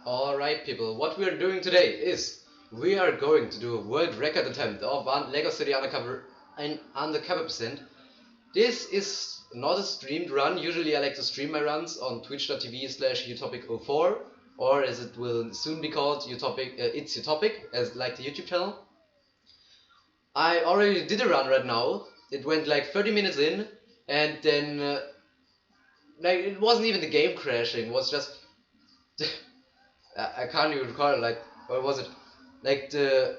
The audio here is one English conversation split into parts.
Alright people, what we are doing today is we are going to do a world record attempt of Lego City Undercover and Undercover percent. This is not a streamed run. Usually I like to stream my runs on twitch.tv/utopic04, or as it will soon be called, It's Utopic, as like the YouTube channel. I already did a run right now. It went like 30 minutes in, and then like it wasn't even the game crashing, it was just I can't even recall it, like, what was it? Like the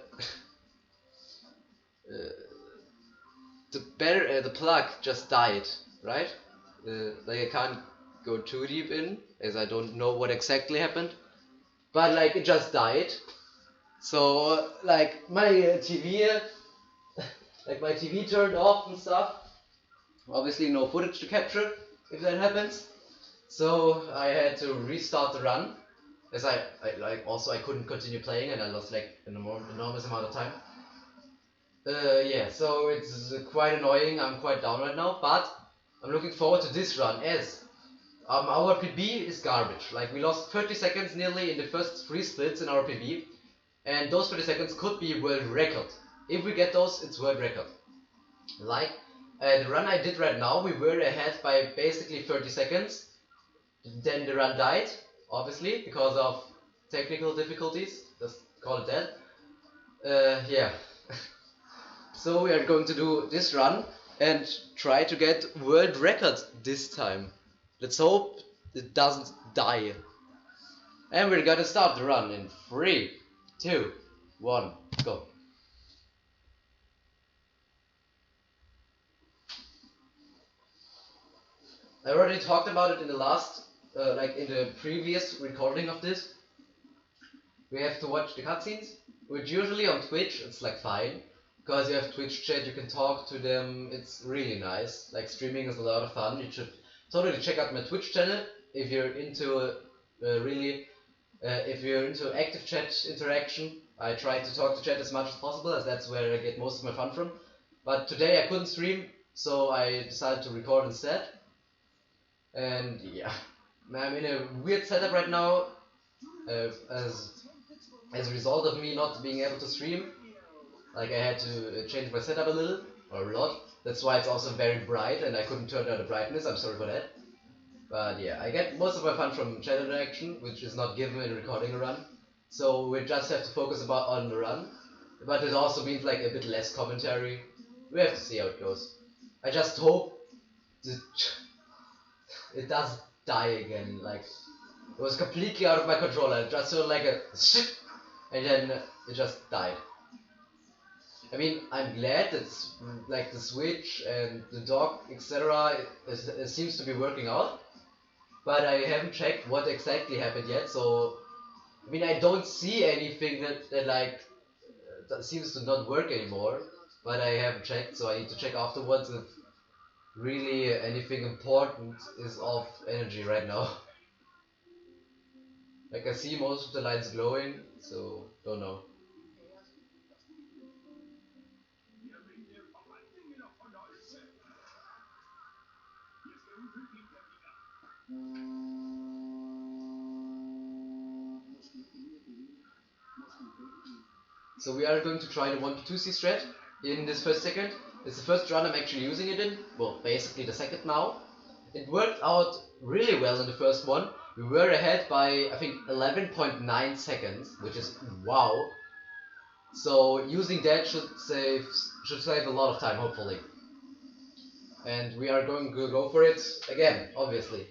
the plug just died, right? Like I can't go too deep in, as I don't know what exactly happened, but like it just died. So like my TV, like my TV turned off and stuff. Obviously no footage to capture if that happens. So I had to restart the run, as I couldn't continue playing and I lost like an enormous amount of time. Yeah, so it's quite annoying. I'm quite down right now, but I'm looking forward to this run, as our PB is garbage. Like, we lost 30 seconds nearly in the first 3 splits in our PB, and those 30 seconds could be world record. If we get those, it's world record. Like the run I did right now, we were ahead by basically 30 seconds. Then the run died, obviously, because of technical difficulties. Just call it that. Yeah. So we are going to do this run and try to get world record this time. Let's hope it doesn't die. And we're gonna start the run in 3, 2, 1, go. I already talked about it in the last, in the previous recording of this. We have to watch the cutscenes, which usually on Twitch it's like fine, because you have Twitch chat, you can talk to them, it's really nice. Like, streaming is a lot of fun. You should totally check out my Twitch channel if you're into if you're into active chat interaction. I try to talk to chat as much as possible, as that's where I get most of my fun from. But today I couldn't stream, so I decided to record instead. And yeah, I'm in a weird setup right now, as a result of me not being able to stream. Like, I had to change my setup a little, or a lot. That's why it's also very bright and I couldn't turn down the brightness, I'm sorry for that. But yeah, I get most of my fun from chat interaction, which is not given in recording a run. So we just have to focus on the run. But it also means like a bit less commentary. We have to see how it goes. I just hope it does die again. Like, it was completely out of my control. I just heard like a shit, and then it just died. I mean, I'm glad that like the Switch and the dock, etc. It seems to be working out, but I haven't checked what exactly happened yet. So, I mean, I don't see anything that like that seems to not work anymore, but I haven't checked, so I need to check afterwards if really anything important is off energy right now. Like, I see most of the lights glowing, so don't know. So we are going to try the 1p2c strat in this first second. It's the first run I'm actually using it in. Well, basically the second now. It worked out really well in the first one. We were ahead by, I think, 11.9 seconds, which is wow. So using that should save a lot of time, hopefully. And we are going to go for it again, obviously,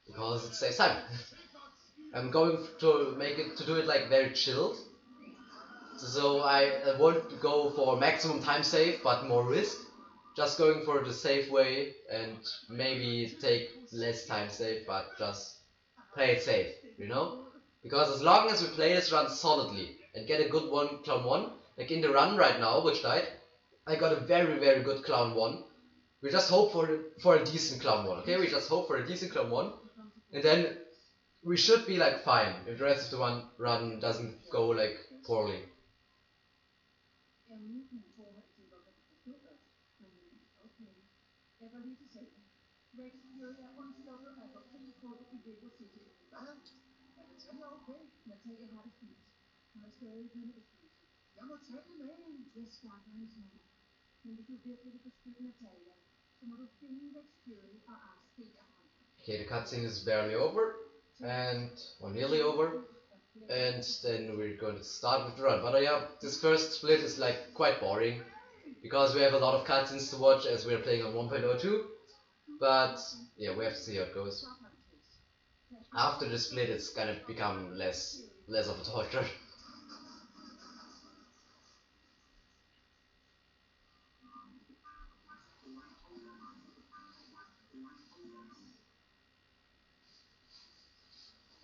because it saves time. I'm going to do it like very chilled. So I won't go for maximum time save, but more risk. Just going for the safe way and maybe take less time save, but just play it safe, you know? Because as long as we play this run solidly and get a good clown 1, like in the run right now, which died, I got a very, very good clown 1. We just hope for a decent clown 1, okay? We just hope for a decent clown 1, and then we should be like fine if the rest of the run doesn't go like poorly. Okay, the cutscene is barely over, and or nearly over, and then we're going to start with the run. But yeah, this first split is like quite boring because we have a lot of cutscenes to watch as we're playing on 1.02. But yeah, we have to see how it goes. After the split, it's gonna become less of a torture.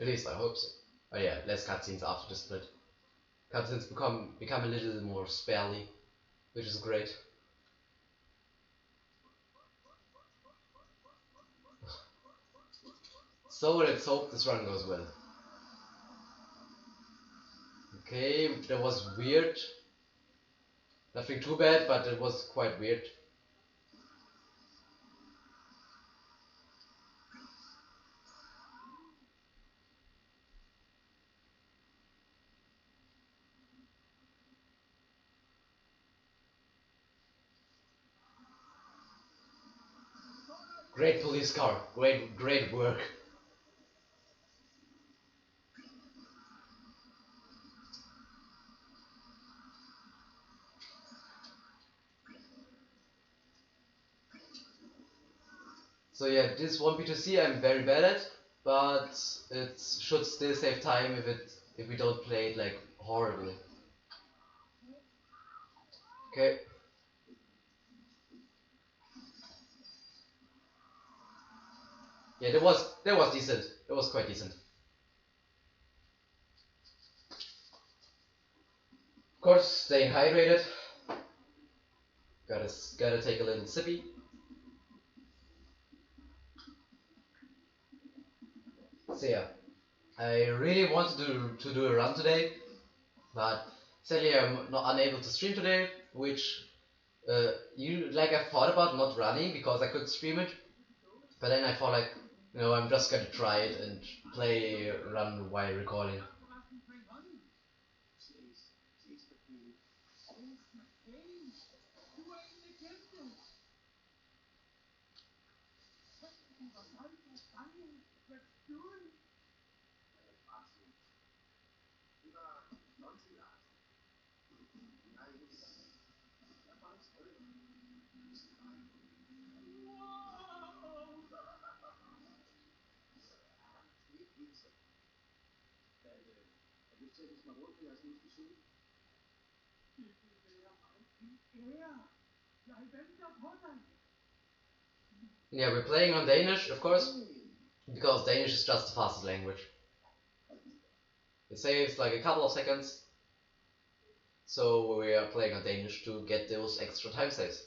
At least I hope so. Oh yeah, less cutscenes after the split. Cutscenes become a little more sparely, which is great. So let's hope this run goes well. Okay, that was weird. Nothing too bad, but it was quite weird. Great police car. Great work. So yeah, this 1B2C I'm very bad at, but it should still save time if we don't play it like horribly. Okay. Yeah, that was decent. That was quite decent. Of course, staying hydrated. Gotta take a little sippy. So yeah, I really wanted to do a run today, but sadly I'm not unable to stream today, which I thought about not running because I could stream it, but then I thought like, I'm just gonna try it and play run while recording. Yeah, we're playing on Danish, of course, because Danish is just the fastest language. It saves like a couple of seconds, so we are playing on Danish to get those extra time saves.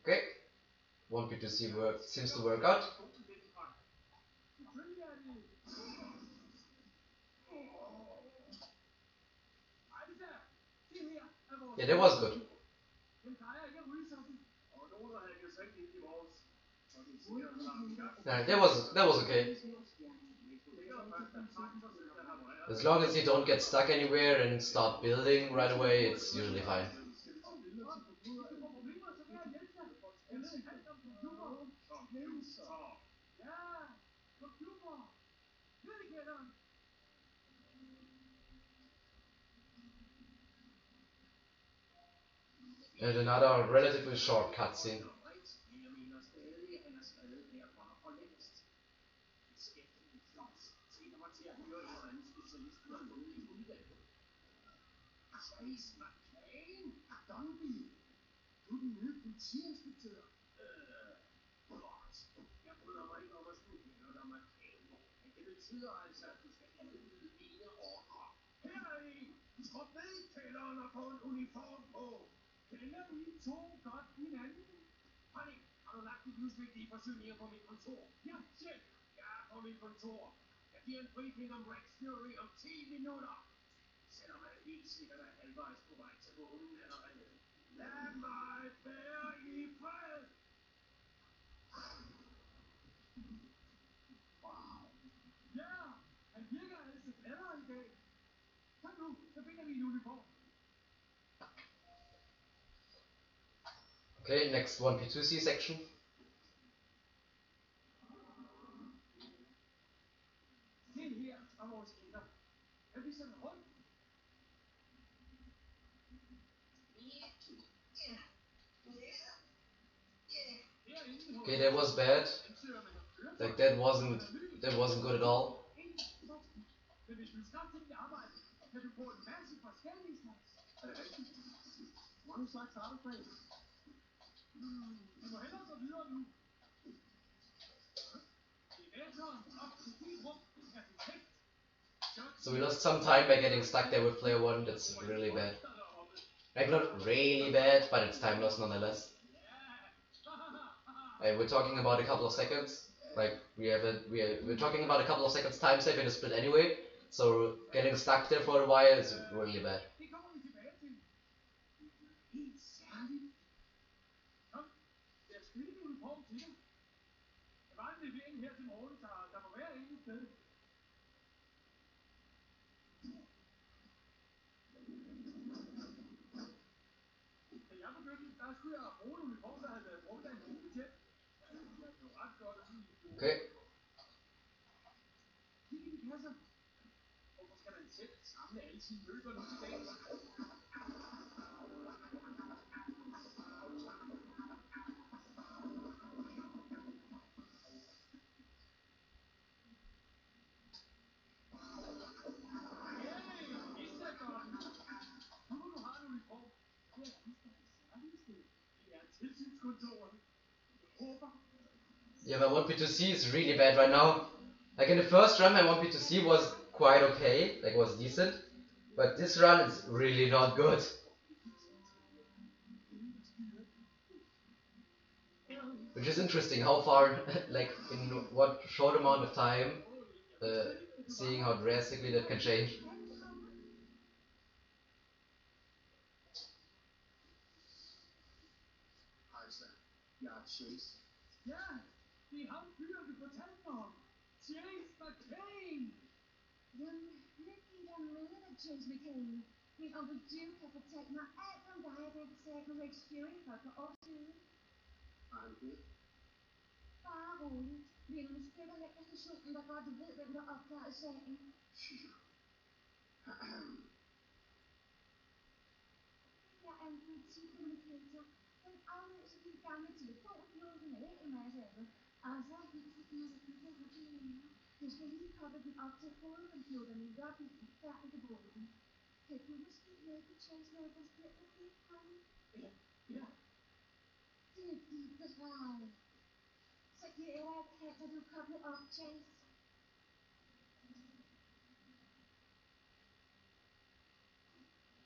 Okay, 1B2C seems to work out. Yeah, that was good. Nah, that was okay. As long as you don't get stuck anywhere and start building right away, it's usually fine. And another relatively short cutscene. Okay, next 1P2C section. Okay, that was bad. Like that wasn't good at all. So we lost some time by getting stuck there with player 1, that's really bad. Like not really bad, but it's time loss nonetheless. We're talking about a couple of seconds. Like we're talking about a couple of seconds time save in a split anyway. So getting stuck there for a while is really bad. Okay. Yeah, my 1P2C is really bad right now. Like in the first run, my 1P2C was quite okay, like was decent. But this run is really not good. Which is interesting, how far, like in what short amount of time, seeing how drastically that can change. Min onkel Duke har fortalt mig alt om dig og den sag med Rex Fury for et par år siden. Bare roligt. Vi er nogle stykker her på stationen, der godt ved, hvem der opklarede sagen. Jeg er en politikommunikator. Den afløser din gamle telefonknude med en masse andet. Og så hilser den mig på rutinen. Du skal lige koble den op til hovedcomputeren i lobby færdig til båden. Kan du måske hjælpe Chase med at forstyrre det fremme? Ja. Det er dit drag. Så giver jeg dig et kald, når du er koblet op, Chase.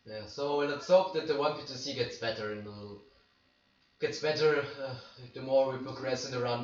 Yeah, so let's hope that the 1P2C gets better and gets better the more we progress in the run.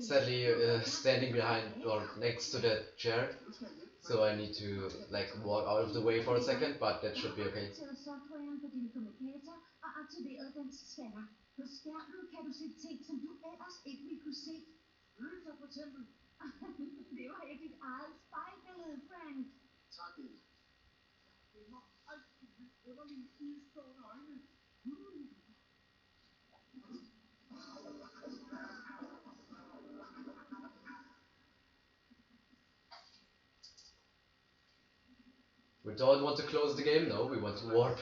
Sadly, standing behind or next to the chair, so I need to like walk out of the way for a second, but that should be okay. Softwaren på din kommunikator og aktiveret dens scanner. På skærmen kan du se ting, som du ellers ikke ville kunne se. Følelser for eksempel. Det var jo dit eget spejlbillede, Frank. Tak, Ellen. Det var altid underlige udstående øjne. We don't want to close the game, no, we want to warp.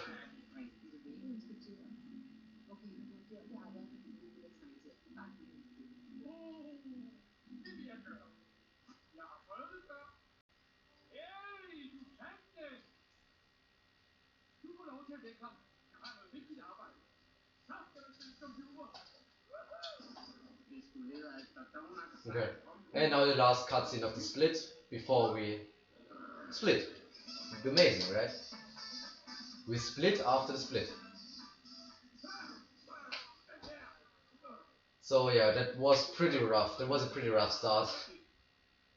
Okay, and now the last cutscene of the split before we split. Amazing, right? We split after the split. So yeah, that was pretty rough. That was a pretty rough start.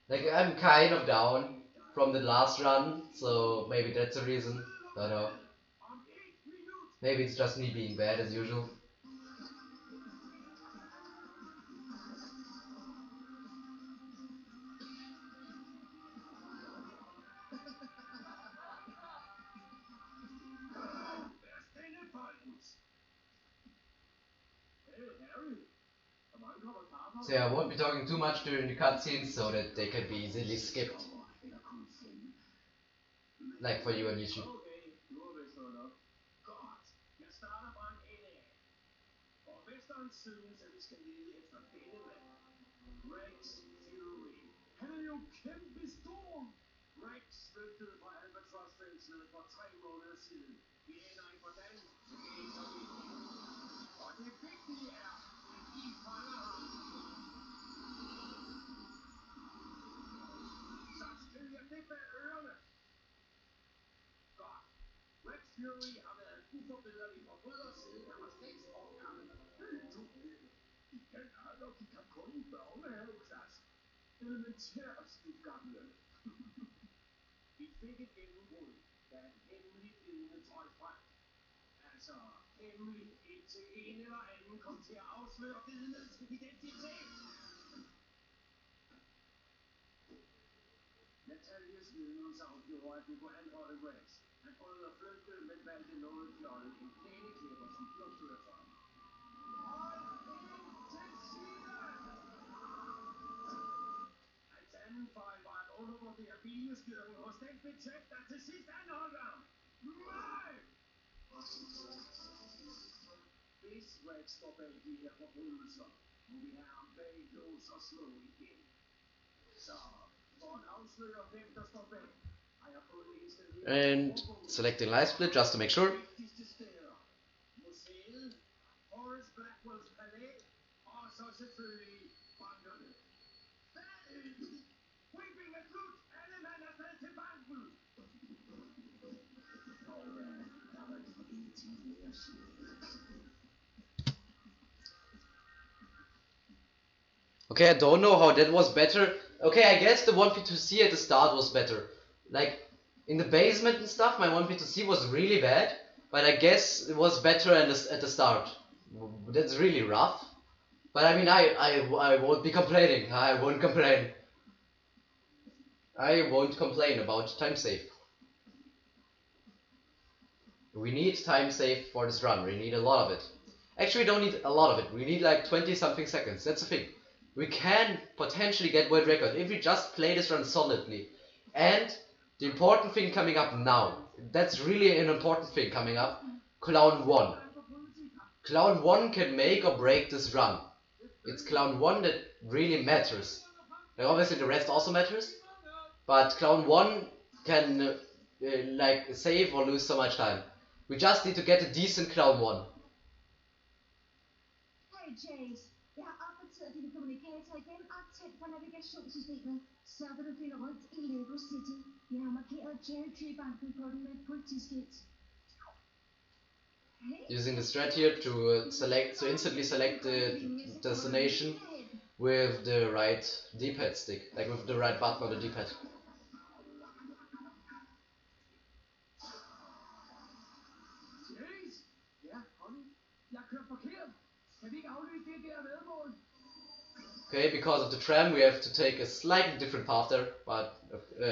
Like, I'm kind of down from the last run, so maybe that's the reason. I don't know. Maybe it's just me being bad as usual. So yeah, I won't be talking too much during the cutscenes so that they can be easily skipped. Like for you on YouTube. And selecting live split just to make sure. Okay, I don't know how that was better. Okay, I guess the 1P2C at the start was better. Like, in the basement and stuff, my 1P2C was really bad, but I guess it was better at the start. That's really rough. But I mean, I won't be complaining. I won't complain. I won't complain about time save. We need time save for this run. We need a lot of it. Actually, we don't need a lot of it. We need like 20 something seconds. That's the thing. We can potentially get world record if we just play this run solidly. And the important thing coming up now, that's really an important thing coming up, Clown 1. Clown 1 can make or break this run. It's Clown 1 that really matters. Like obviously the rest also matters, but clown 1 can like save or lose so much time. We just need to get a decent clown 1. Hey Chase, jeg har opdateret din kommunikator igen og tændt for navigationssystemet. Så vil du finde rundt i Lego City. Jeg har markeret Cherry Tree Banken på den med et politiskilt. Using the strat here to instantly select the destination with the right D-pad stick, like with the right button on the D-pad. Okay, because of the tram we have to take a slightly different path there, but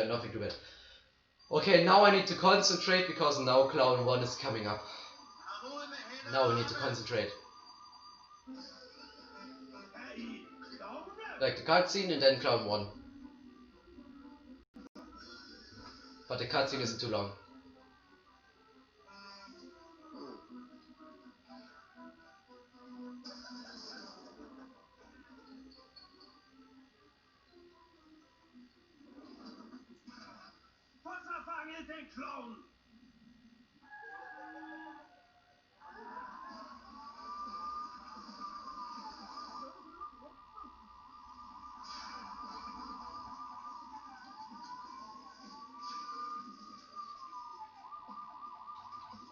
nothing too bad. Okay, now I need to concentrate because now clown 1 is coming up. Now we need to concentrate. Like the cutscene and then clown 1. But the cutscene isn't too long.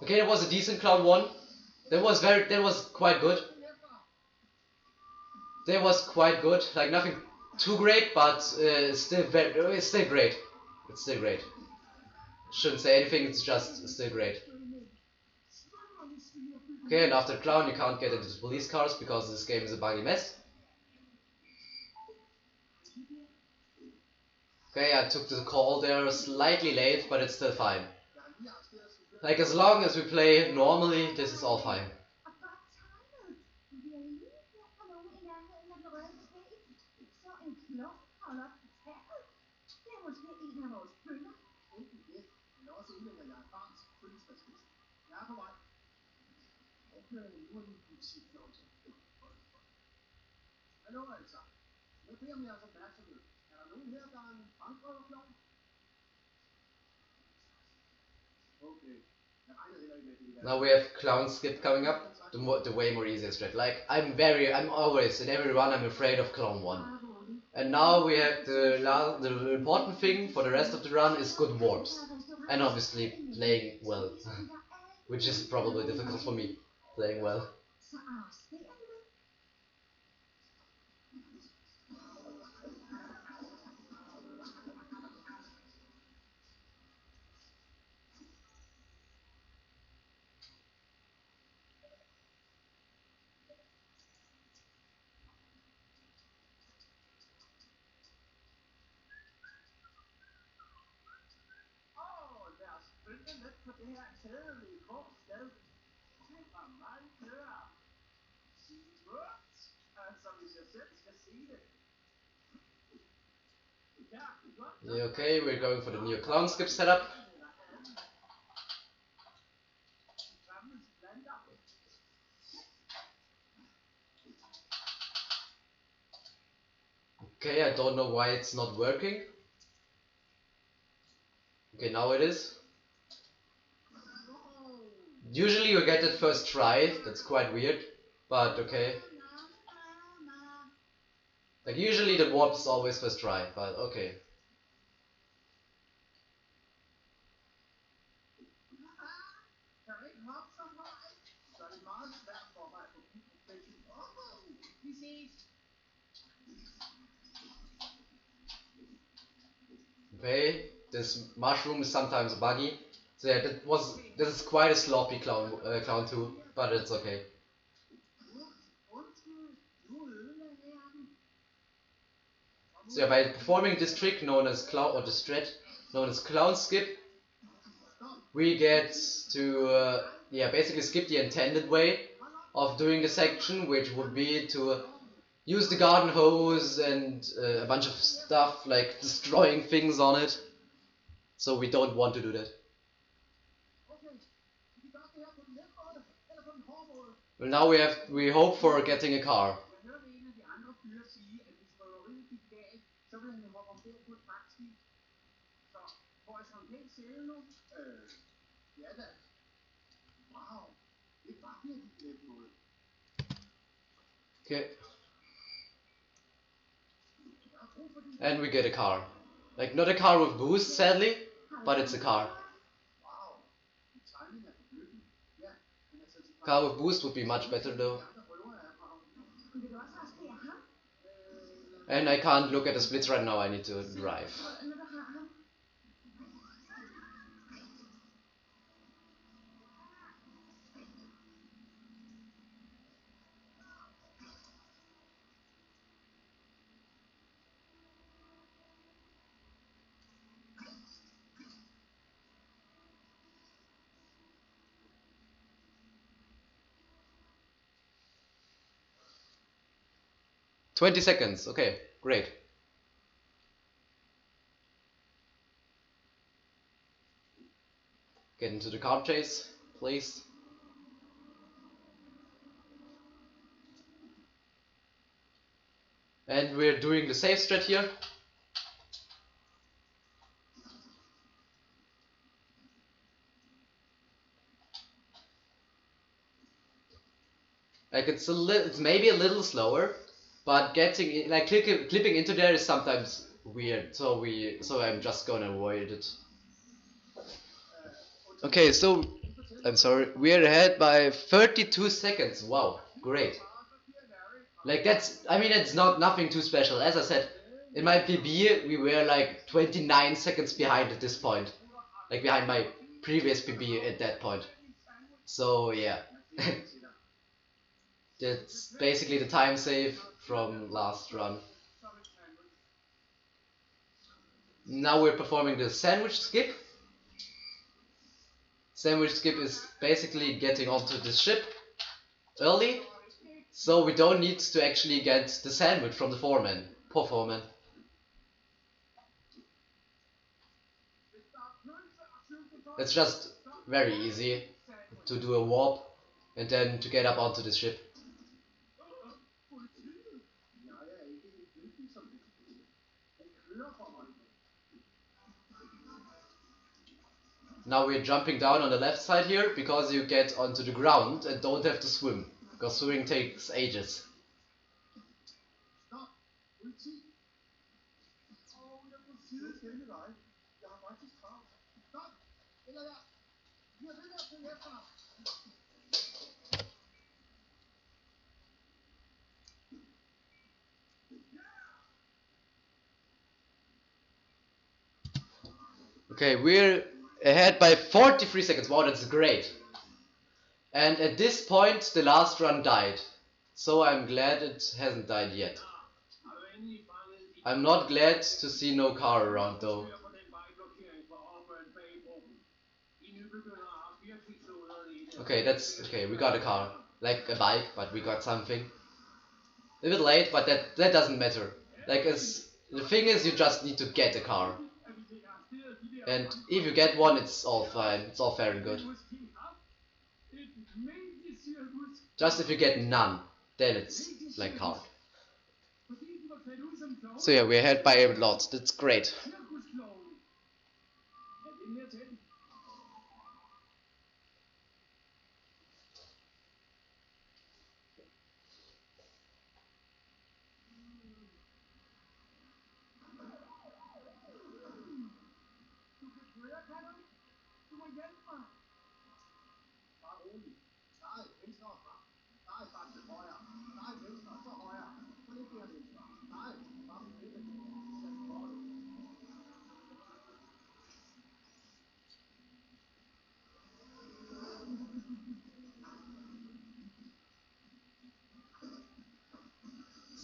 Okay, that was a decent clown 1. That was quite good. That was quite good. Like nothing too great, but it's still great. It's still great. Shouldn't say anything. It's just still great. Okay, and after clown you can't get into the police cars because this game is a buggy mess. Okay, I took the call there slightly late, but it's still fine. Like as long as we play normally, this is all fine. Now we have clown skip coming up, the way more easier strat. Like I'm always in every run I'm afraid of clown 1. And now we have the important thing for the rest of the run is good warps. And obviously playing well. Which is probably difficult for me, playing well. Okay, we're going for the new clown skip setup. Okay, I don't know why it's not working. Okay, now it is. Usually you get it first try, that's quite weird, but okay. Like usually the warp is always first try, but okay. Okay, this mushroom is sometimes buggy. So yeah, this is quite a sloppy clown 2, but it's okay. So yeah, by performing this trick known as clown skip, we get to basically skip the intended way of doing the section, which would be to use the garden hose and a bunch of stuff like destroying things on it. So we don't want to do that. Well, now we hope for getting a car. Okay. And we get a car. Like, not a car with boost, sadly, but it's a car. Car with boost would be much better though. And I can't look at the splits right now, I need to drive. 20 seconds, okay, great. Get into the car chase, please. And we're doing the save strat here. Like, it's maybe a little slower, but getting like clipping into there is sometimes weird. So I'm just gonna avoid it. Okay, so I'm sorry, we're ahead by 32 seconds. Wow, great. Like, I mean, it's not nothing too special. As I said, in my PB we were like 29 seconds behind at this point, like behind my previous PB at that point. So yeah. That's basically the time save from last run. Now we're performing the sandwich skip. Sandwich skip is basically getting onto the ship early, so we don't need to actually get the sandwich from the foreman. Poor foreman. It's just very easy to do a warp and then to get up onto the ship. Now we're jumping down on the left side here because you get onto the ground and don't have to swim, because swimming takes ages. Okay, we're ahead by 43 seconds. Wow, that's great. And at this point, the last run died. So I'm glad it hasn't died yet. I'm not glad to see no car around though. Okay, we got a car. Like a bike, but we got something. A bit late, but that doesn't matter. Like, the thing is, you just need to get a car. And if you get one, it's all fine. It's all fair and good. Just if you get none, then it's like hard. So yeah, we're ahead by a lot. That's great.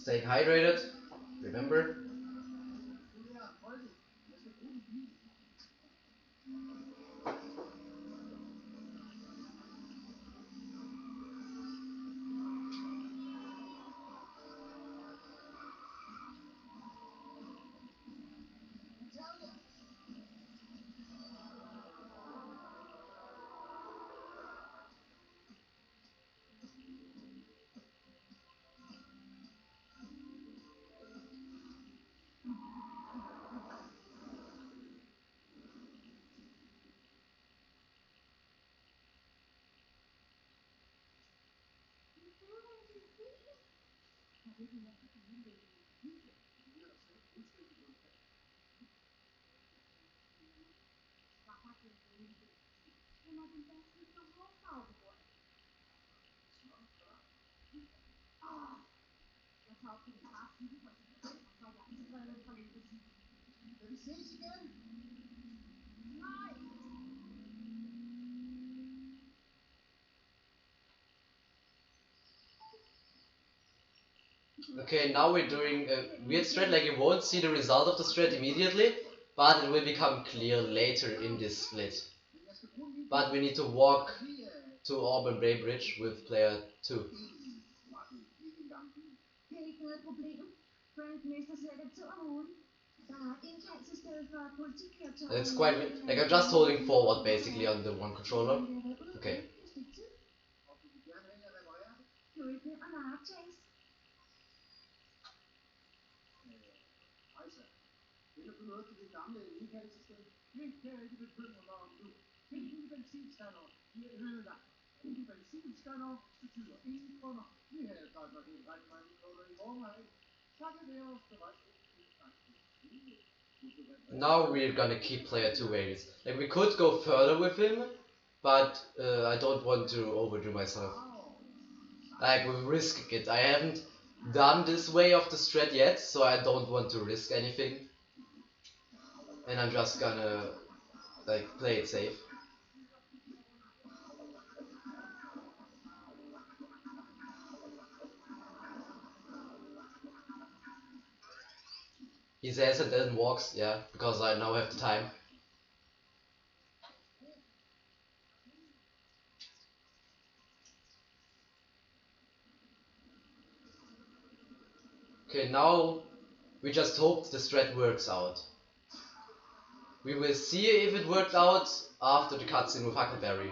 Stay hydrated, remember. Okay, now we're doing a weird strat, like you won't see the result of the strat immediately, but it will become clear later in this split. But we need to walk to Auburn Bay Bridge with player 2. It's quite, like I'm just holding forward basically on the one controller. Okay. Now we're gonna keep player 2 Aries. Like we could go further with him, but I don't want to overdo myself. Like we're risking it. I haven't done this way of the strat yet, so I don't want to risk anything. And I'm just gonna like play it safe. He says and then walks, yeah, because I now have the time. Okay, now we just hope the strat works out. We will see if it worked out after the cutscene with Huckleberry.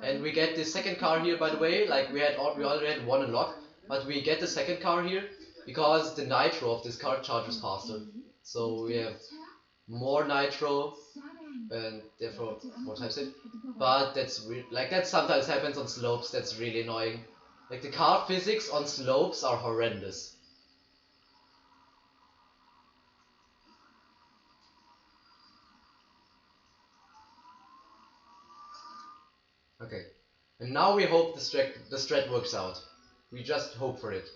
And we get the second car here, by the way. Like we already had one unlock, but we get the second car here because the nitro of this car charges faster. So we have more nitro and therefore more timesave. But that's like that sometimes happens on slopes. That's really annoying. Like the car physics on slopes are horrendous. Okay, and now we hope the strat works out. We just hope for it.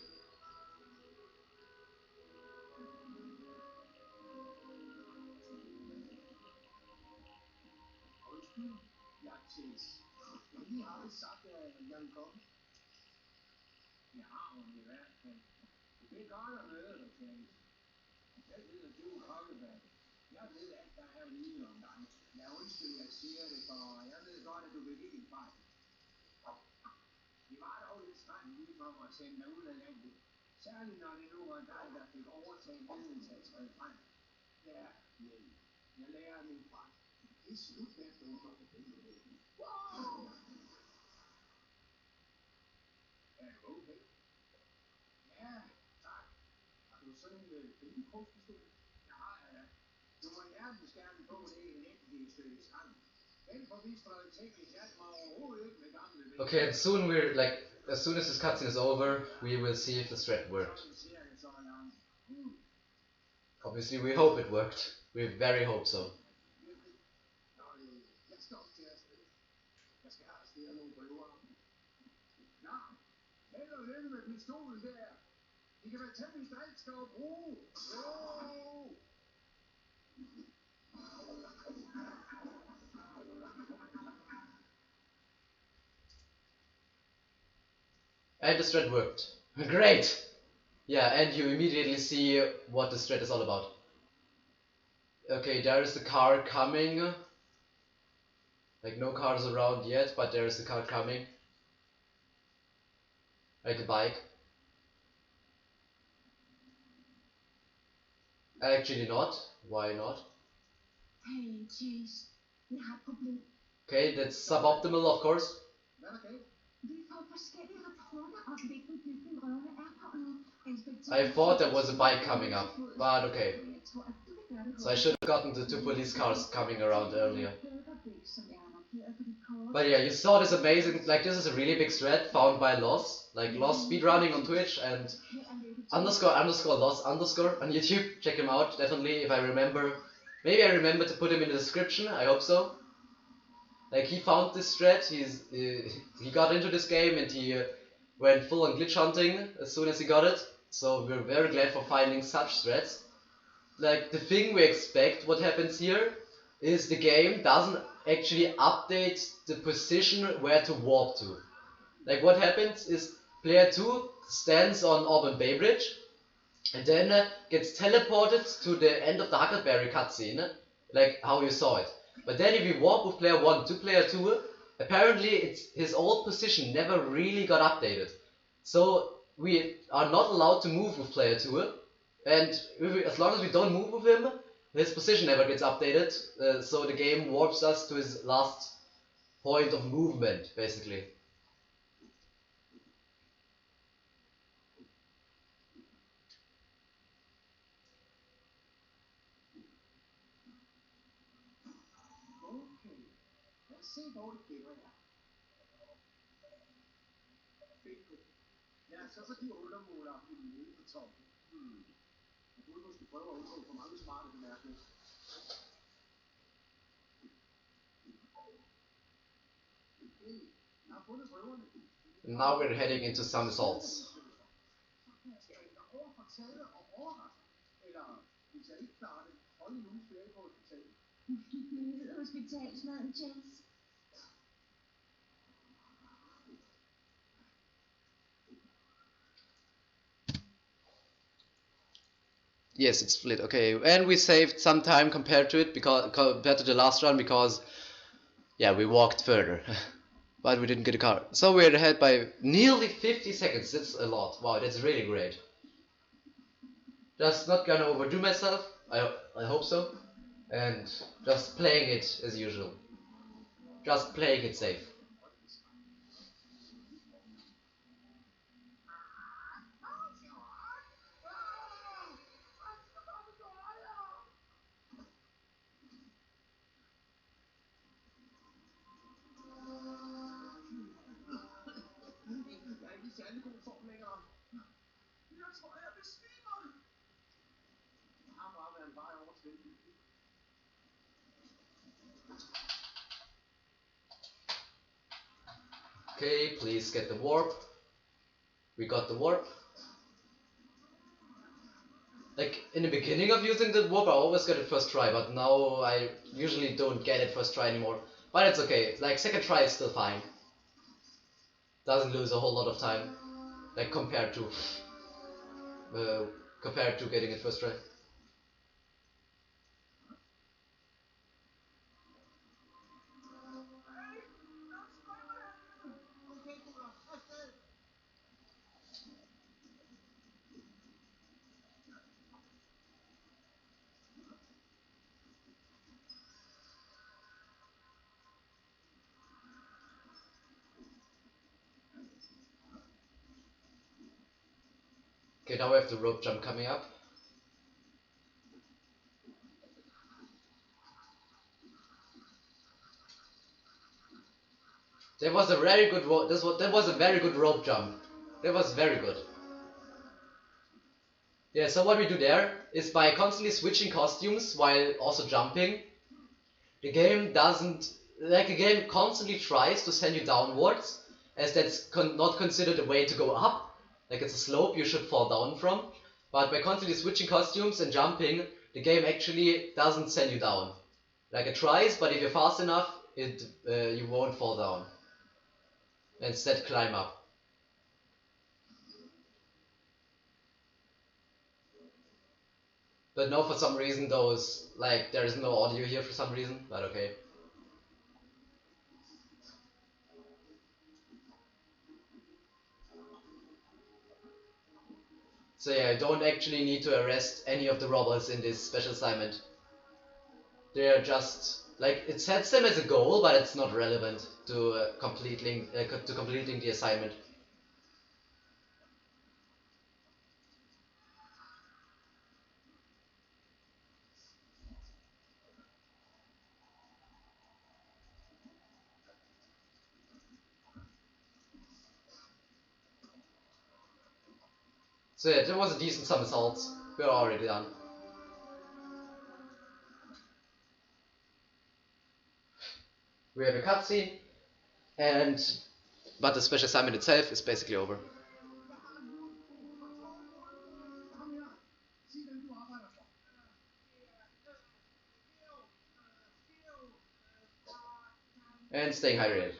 Okay, and soon we're like, as soon as this cutscene is over, we will see if the strat worked. Obviously, we hope it worked. We very hope so. And the strat worked. Great! Yeah, and you immediately see what the strat is all about. Okay, there is the car coming. Like no cars around yet, but there is a car coming. Like a bike. Actually not. Why not? Okay, that's suboptimal of course. I thought there was a bike coming up, but okay. So I should have gotten the 2 police cars coming around earlier. But yeah, you saw this amazing, like this is a really big thread found by Loss, like Losspeedrunning on Twitch and _Loss_ on YouTube. Check him out, definitely, if I remember. Maybe I remember to put him in the description, I hope so. Like he found this thread, he got into this game and he went full on glitch hunting as soon as he got it. So we're very glad for finding such threads. Like the thing we expect, what happens here, is the game doesn't actually update the position where to warp to. Like what happens is player 2 stands on Auburn Bay Bridge and then gets teleported to the end of the Huckleberry cutscene, like how you saw it. But then if you warp with player 1 to player 2, apparently his old position never really got updated. So we are not allowed to move with player 2, and as long as we don't move with him, his position never gets updated, so the game warps us to his last point of movement, basically. Now we're heading into some assaults. Yes, it's split. Okay, and we saved some time compared to it, because compared to the last run, because yeah, we walked further. But we didn't get a car. So we're ahead by nearly 50 seconds. That's a lot. Wow, that's really great. Just not gonna overdo myself. I hope so. And just playing it as usual. Just playing it safe. Okay, please get the warp. We got the warp. Like, in the beginning of using the warp, I always get it first try, but now I usually don't get it first try anymore. But it's okay, like, second try is still fine. Doesn't lose a whole lot of time, like, compared to getting it first try. Okay, now we have the rope jump coming up. That was a very good that was a very good rope jump. That was very good. Yeah, so what we do there is by constantly switching costumes while also jumping, the game doesn't, like the game constantly tries to send you downwards, as that's not considered a way to go up. Like it's a slope you should fall down from. But by constantly switching costumes and jumping, the game actually doesn't send you down. Like it tries, but if you're fast enough, you won't fall down. Instead, climb up. But no, for some reason those, like, there is no audio here for some reason, but okay. So yeah, I don't actually need to arrest any of the robbers in this special assignment. They are just Like, it sets them as a goal, but it's not relevant to completing the assignment. So yeah, there was a decent some assaults. We're already done. We have a cutscene, but the special assignment itself is basically over. And staying hydrated.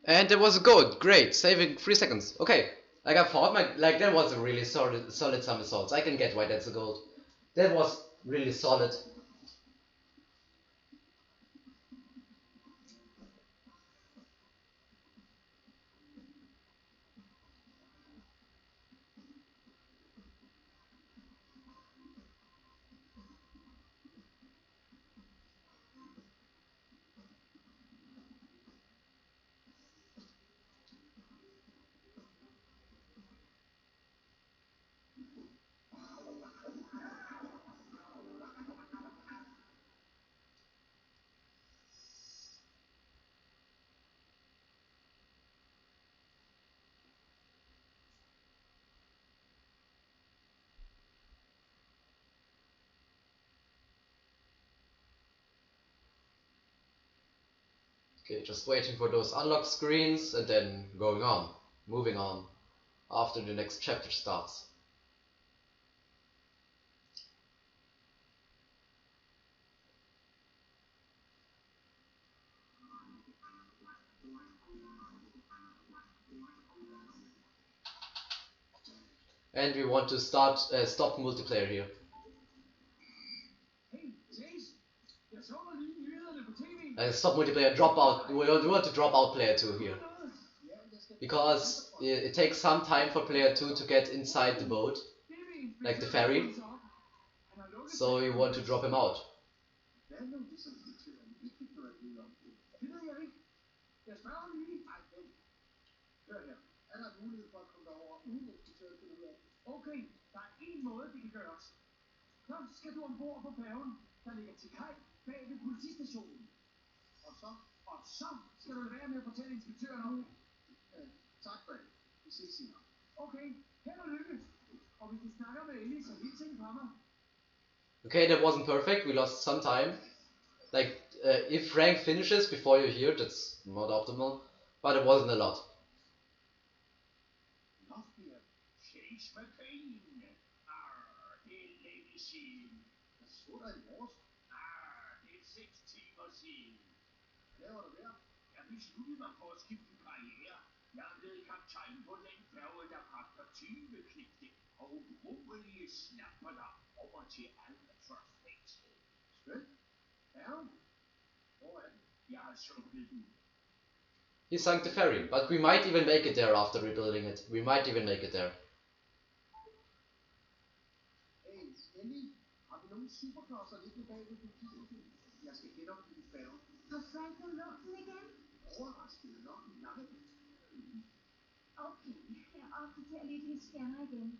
And there was a goal. Great, saving 3 seconds. Okay, like I thought, that was a really solid some assaults. I can get why that's a goal. That was really solid. Okay, just waiting for those unlock screens and then moving on, after the next chapter starts. And we want to stop multiplayer here. Stop multiplayer, drop out. We want to drop out player 2 here. Because it takes some time for player 2 to get inside the boat, like the ferry. So you want to drop him out. Okay, der er en måde, det kan gøres. Først skal du ombord på færgen, der ligger til kaj bag ved politistationen. Og så skal du lade være med at fortælle inspektøren om det. Tak for det. Vi ses senere. Okay, held og lykke. Og hvis du snakker med Ellie, så hils hende fra mig. Okay, that wasn't perfect. We lost some time. Like, if Frank finishes before you're here, that's not optimal. But it wasn't a lot. Jeg er blevet kaptajn på den færge, der fragter 20 knægte og ubrugelige snapper dig over til Albatross-fængslet. Skønt. Færgen? Hvor er den? Jeg har sunket den. He sunk the ferry, but we might even make it there after rebuilding it. We might even make it there. Hey, Ellie, har vi nogle superklodser liggende bag ved politiet? Jeg skal genopbygge færgen. Har Frank nu lukket den igen? Overraskende nok, nej. Okay, operatere til at lægge scanner igen.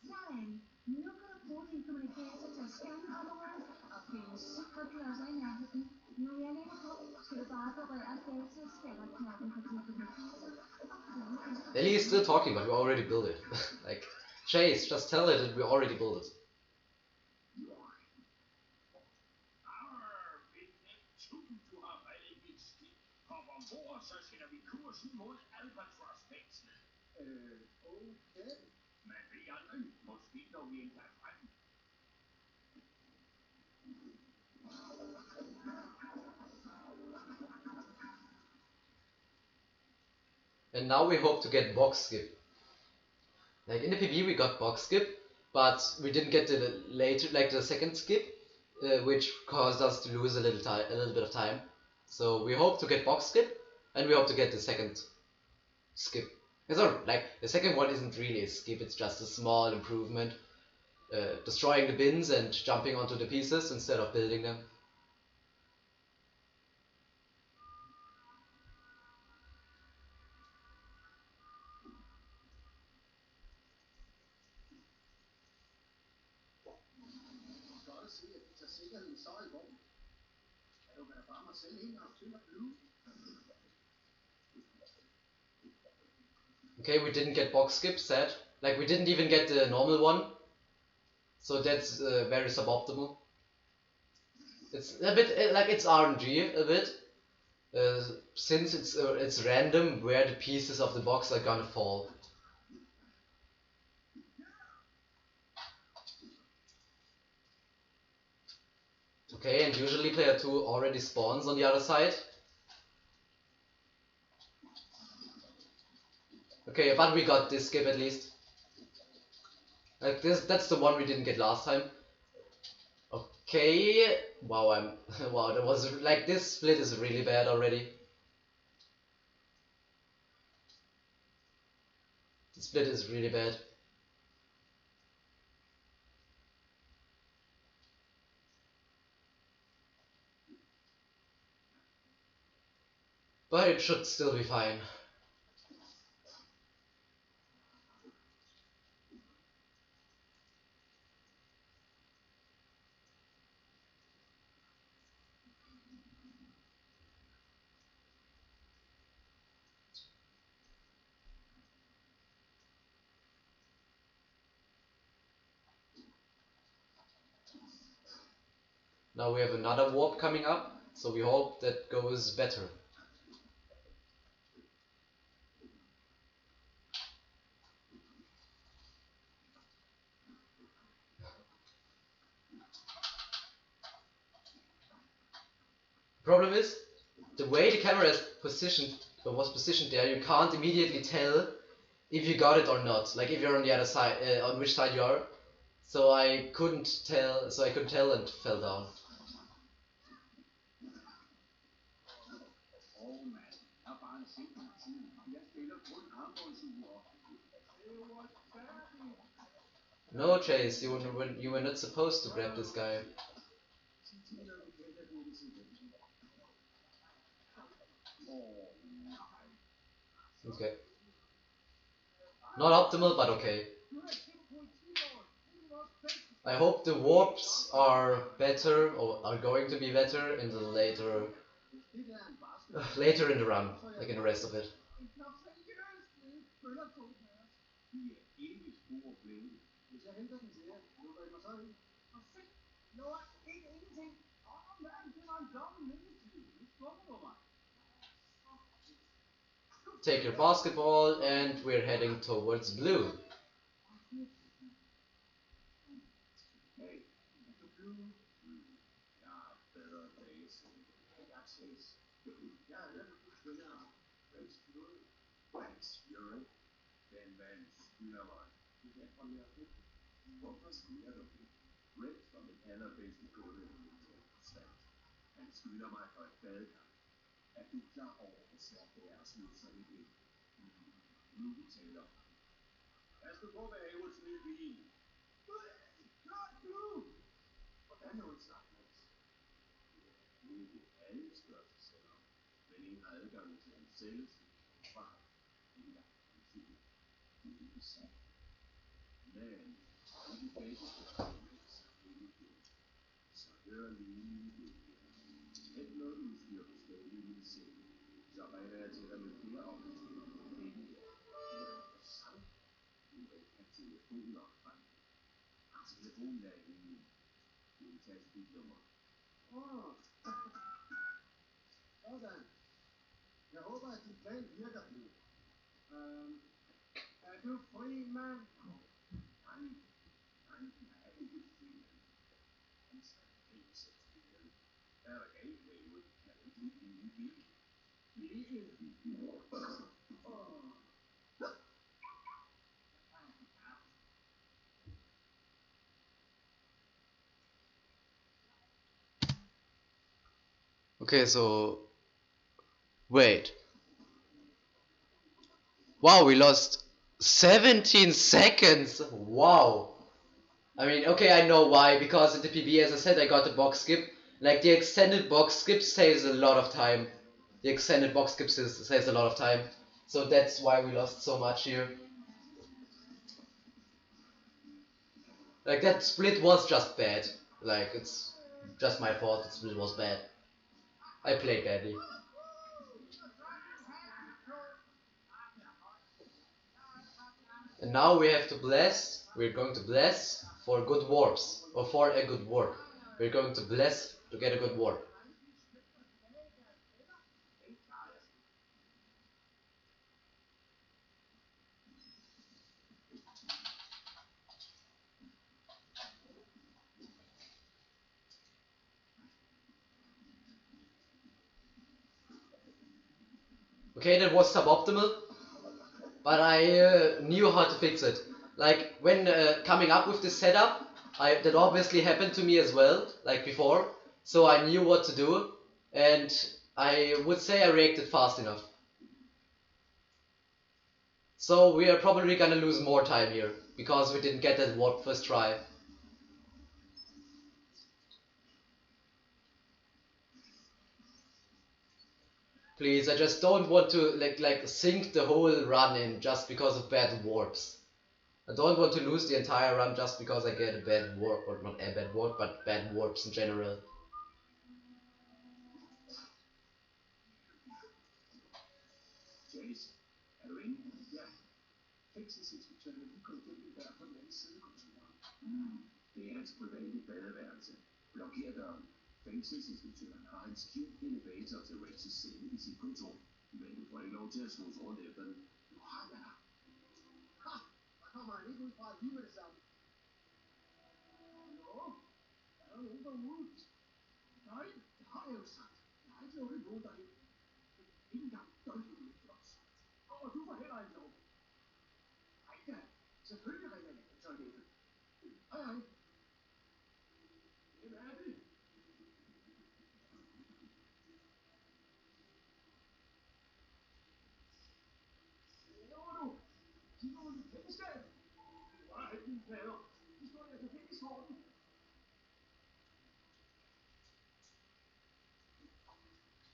Sådan. Nu kan du bruge din kommunikator til at scanne området og finde sikre klodser i nærheden. Når jeg lægger på, skal du bare berøre data-scanner-knappen på din kommunikator. Ellie is still talking, but we already built it. Like, Chase, just tell it that we already built it. And now we hope to get box skip. Like in the PV we got box skip, but we didn't get the later, like the second skip, which caused us to lose a little bit of time. So we hope to get box skip, and we hope to get the second skip. It's not like the second one isn't really a skip; it's just a small improvement, destroying the bins and jumping onto the pieces instead of building them. Okay, we didn't get box skip, sad. Like we didn't even get the normal one, so that's very suboptimal. It's a bit like it's RNG a bit, since it's random where the pieces of the box are gonna fall. Okay, and usually player 2 already spawns on the other side. Okay, but we got this skip at least. Like this, that's the one we didn't get last time. Okay, wow, wow, that was like this split is really bad already. The split is really bad. But it should still be fine. Now we have another warp coming up, so we hope that goes better. Problem is, the way the camera is positioned, or was positioned there, you can't immediately tell if you got it or not. Like if you're on the other side, on which side you are. So I couldn't tell, and fell down. No, Chase, you were not supposed to grab this guy. Okay. Not optimal, but okay. I hope the warps are better, or are going to be better in the later in the run, like in the rest of it. Take your basketball, and we're heading towards blue. Okay, so wait. Wow, we lost 17 seconds. Wow. I mean, okay, I know why. Because in the PB, as I said, I got the box skip. Like, the extended box skip saves a lot of time. The extended box skip saves a lot of time. So that's why we lost so much here. Like, that split was just bad. Like, it's just my fault. The split was bad. I played badly. And now we have to bless. We're going to bless for good warps. Or for a good warp. We're going to bless to get a good warp. Okay, that was suboptimal. But I knew how to fix it. Like, when coming up with this setup, that obviously happened to me as well, like before. So I knew what to do. And I would say I reacted fast enough. So we are probably gonna lose more time here, because we didn't get that warp first try. Please, I just don't want to like sink the whole run in just because of bad warps. I don't want to lose the entire run just because I get a bad warp, or not a bad warp, but bad warps in general.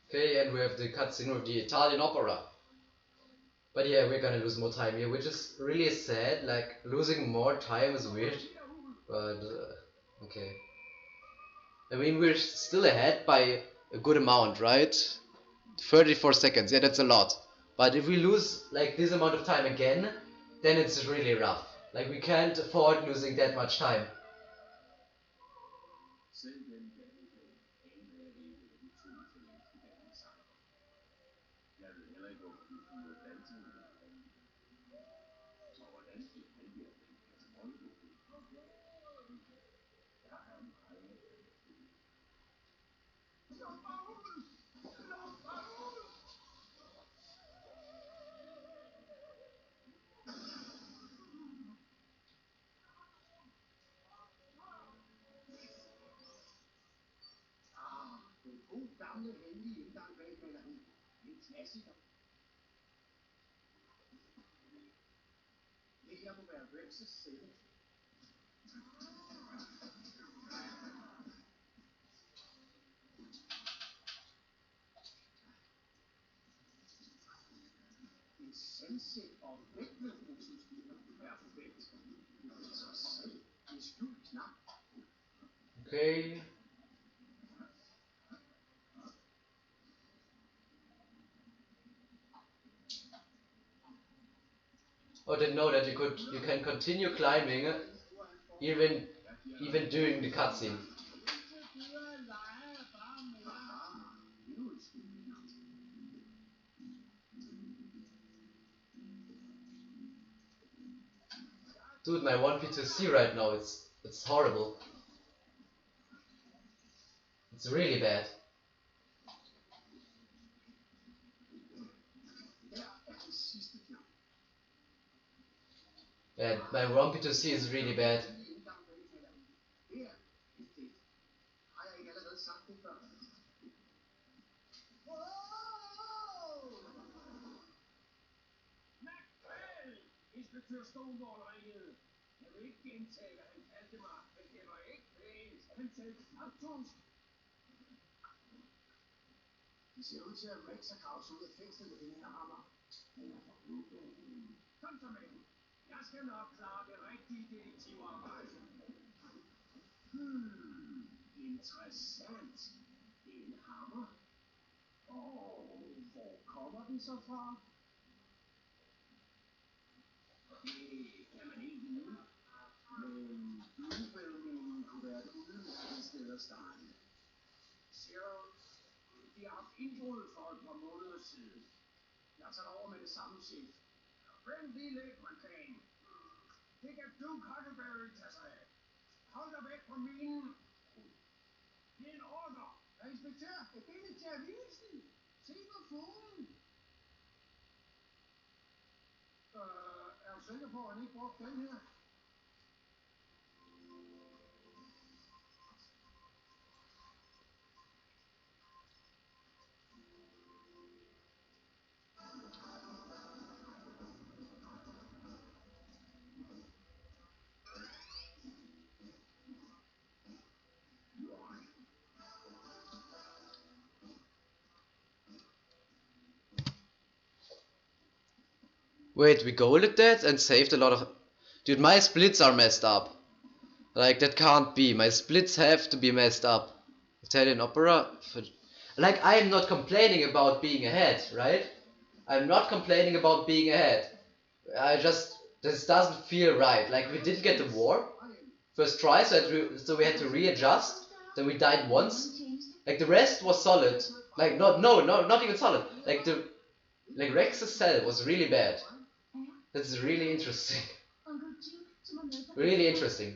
Okay, and we have the cutscene of the Italian opera. But yeah, we're gonna lose more time here, which is really sad. Like, losing more time is weird. But, okay. I mean, we're still ahead by a good amount, right? 34 seconds, yeah, that's a lot. But if we lose, like, this amount of time again, then it's really rough. Like, we can't afford losing that much time. Okay. Oh, didn't know that you can continue climbing even during the cutscene. Dude, my 1P2C right now, it's horrible. It's really bad. Yeah, my 1P2C is really bad. Wait, we golded that and saved a lot of... Dude, my splits are messed up. Like, that can't be. My splits have to be messed up. Italian opera? Like, I am not complaining about being ahead, right? I'm not complaining about being ahead. This doesn't feel right. Like, we didn't get the war first try, so we had to readjust. Then we died once. Like, the rest was solid. Like, not even solid. Like Rex's cell was really bad. That's really interesting. Really interesting.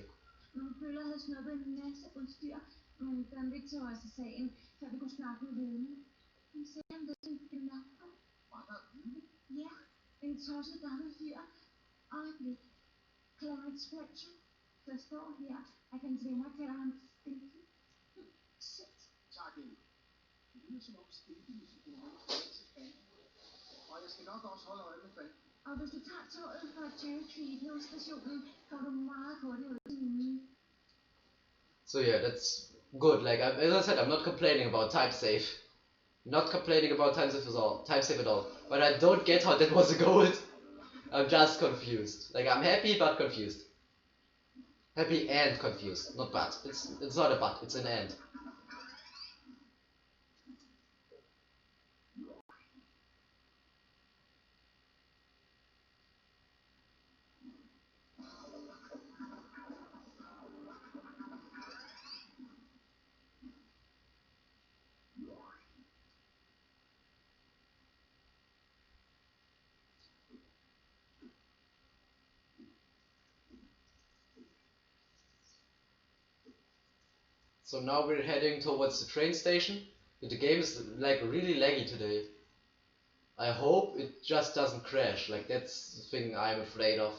So yeah, that's good. Like as I said, I'm not complaining about timesave. Not complaining about timesave at all. But I don't get how that was a gold. I'm just confused. Like I'm happy but confused. Happy and confused, not but. It's not a but, it's an and. So now we're heading towards the train station. The game is like really laggy today. I hope it just doesn't crash. Like that's the thing I'm afraid of.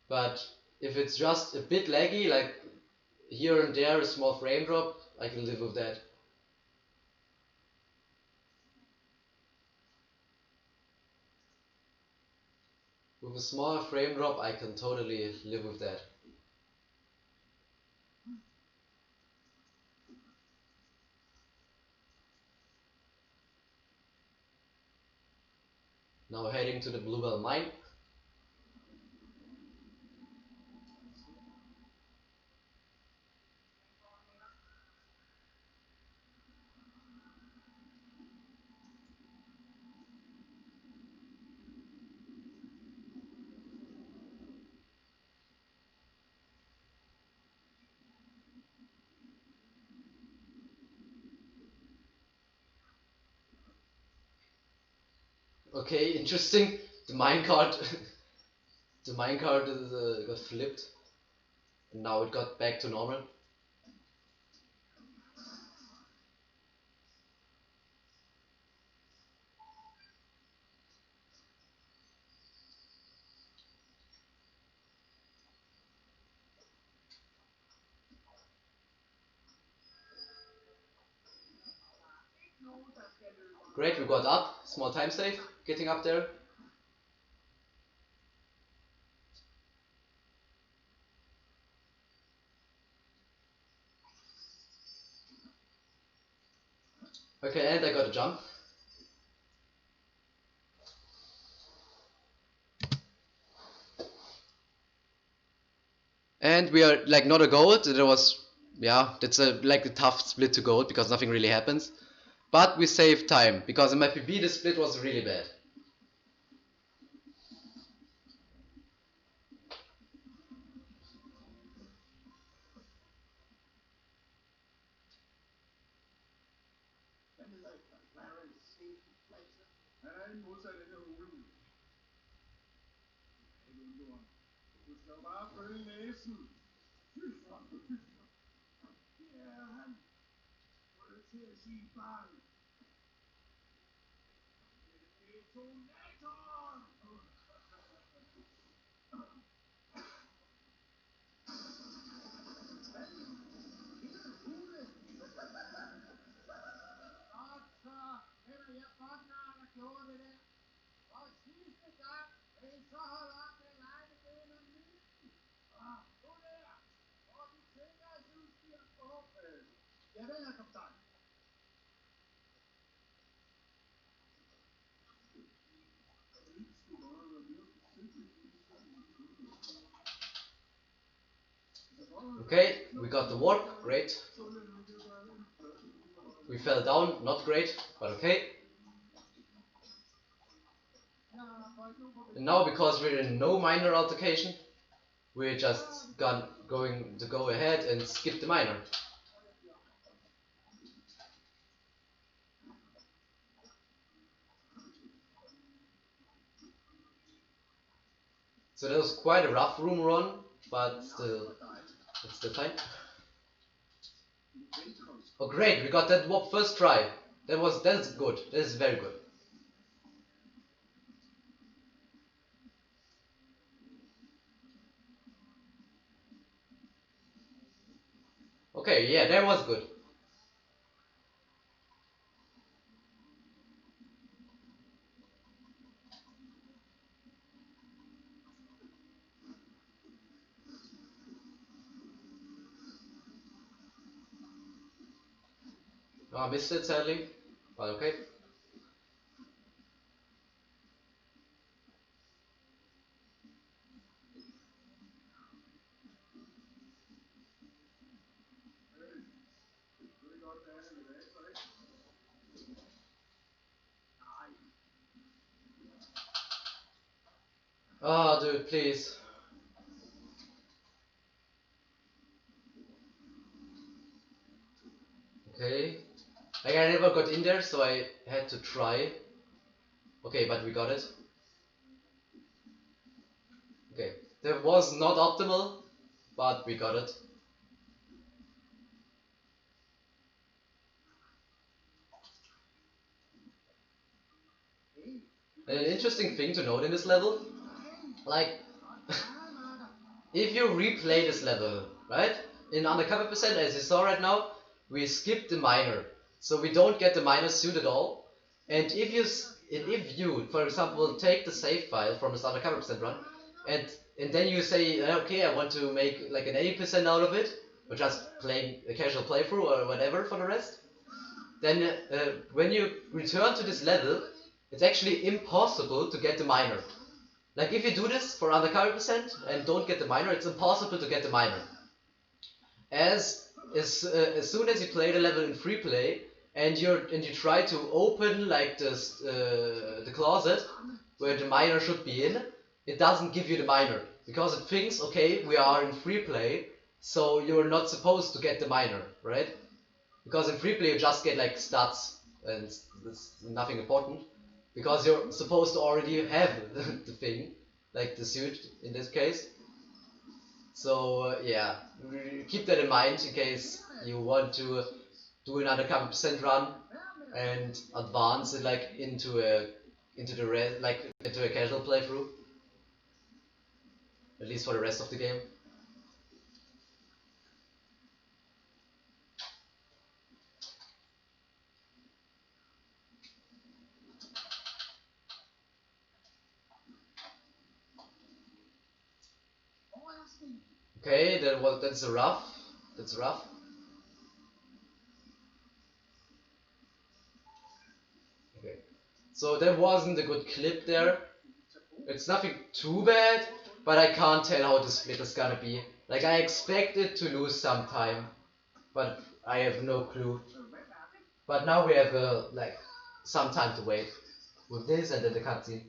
But if it's just a bit laggy, like here and there a small frame drop, I can live with that. With a small frame drop, I can totally live with that. Now heading to the Bluebell mine. Okay, interesting. The minecart, the minecart got flipped, and now it got back to normal. Great, we got up. Small time save. Getting up there. Okay, and I got a jump. And we are like not a gold. There was, yeah, that's a like a tough split to gold because nothing really happens. But we saved time because in my PB the split was really bad. Okay, we got the warp, great. We fell down, not great, but okay. And now because we're in no minor altercation, we're just going to go ahead and skip the minor. So that was quite a rough room run, but still, it's still fine. Oh great, we got that warp first try. That's good. That is very good. Okay, yeah, that was good. No, I missed it sadly, but okay. Oh, dude, please. Okay. Like I never got in there, so I had to try. Okay, but we got it. Okay, that was not optimal, but we got it. And an interesting thing to note in this level, like, if you replay this level, right? In Undercover percent, as you saw right now, we skip the minor, so we don't get the minor suit at all. And if you, for example, take the save file from this Undercover percent run, and then you say, okay, I want to make like an 80% out of it, or just playing a casual playthrough or whatever for the rest, then when you return to this level, it's actually impossible to get the minor. Like if you do this for Undercover percent and don't get the minor, it's impossible to get the minor. As soon as you play the level in free play and you try to open like this the closet where the minor should be in, it doesn't give you the minor because it thinks, okay, we are in free play, so you're not supposed to get the minor, right? Because in free play you just get like stats and it's nothing important because you're supposed to already have the thing, like the suit in this case. So yeah, keep that in mind in case you want to do another couple percent run and advance it like into a casual playthrough, at least for the rest of the game. Okay, that's a rough. That's rough. Okay, so there wasn't a good clip there. It's nothing too bad, but I can't tell how the split is gonna be. Like I expected to lose some time, but I have no clue. But now we have like some time to wait with this and then the cutscene.